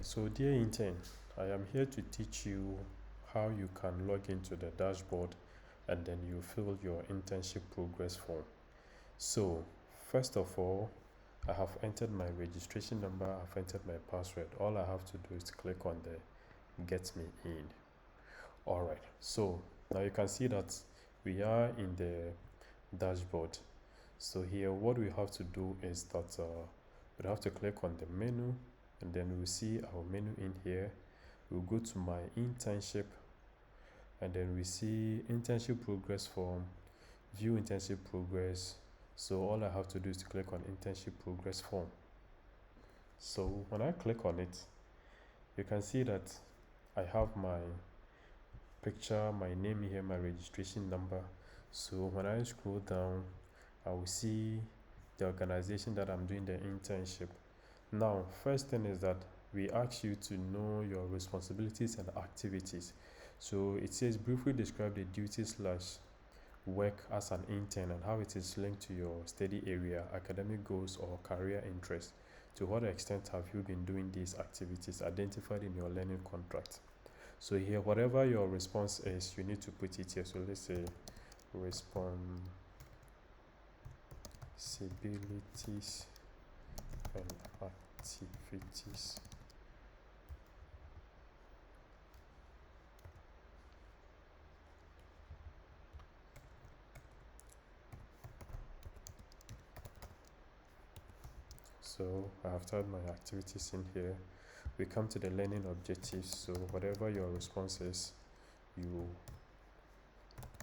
So dear intern, I am here to teach you how you can log into the dashboard and then you fill your internship progress form. So first of all, I have entered my registration number, I've entered my password. All I have to do is click on the get me in. Alright, so now you can see that we are in the dashboard. So here what we have to do is that we have to click on the menu, and then we'll see our menu in here. We'll go to my internship, and then we see internship progress form, view internship progress. So all I have to do is to click on internship progress form. So when I click on it, you can see that I have my picture, my name here, my registration number. So when I scroll down, I will see the organization that I'm doing the internship. Now, first thing is that we ask you to know your responsibilities and activities. So it says briefly describe the duties / work as an intern and how it is linked to your study area, academic goals, or career interests. To what extent have you been doing these activities identified in your learning contract? So here, whatever your response is, you need to put it here. So let's say responsibilities and activities. So I have typed my activities in here. We come to the learning objectives. So whatever your response is, you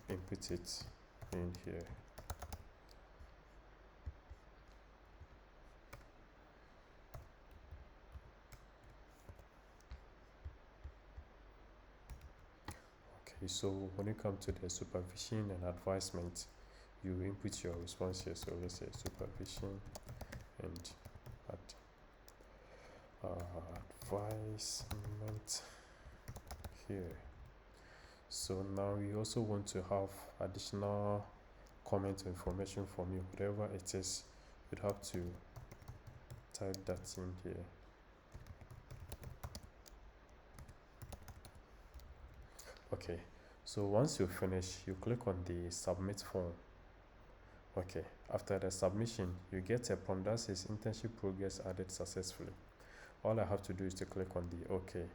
input it in here. Okay, so when you come to the supervision and advisement, you input your response here. So let's say supervision and advisement here. So now we also want to have additional comment information from you. Whatever it is, you'd have to type that in here. Okay, so once you finish, you click on the submit form. Okay, after the submission, you get a prompt that says internship progress added successfully. All I have to do is to click on the OK.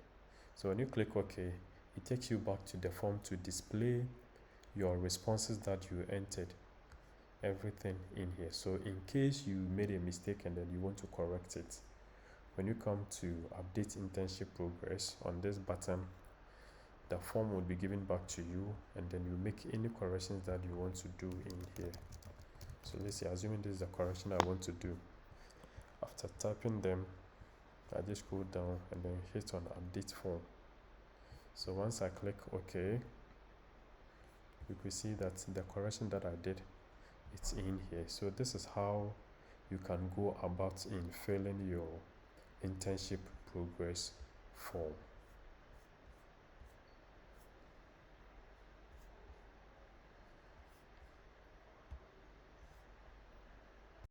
So when you click OK, it takes you back to the form to display your responses that you entered, everything in here. So in case you made a mistake and then you want to correct it, when you come to update internship progress on this button, the form will be given back to you, and then you make any corrections that you want to do in here. So let's say, assuming this is the correction I want to do, after typing them, I just go down and then hit on update form. So once I click OK, you can see that the correction that I did, it's in here. So this is how you can go about in filling your internship progress form.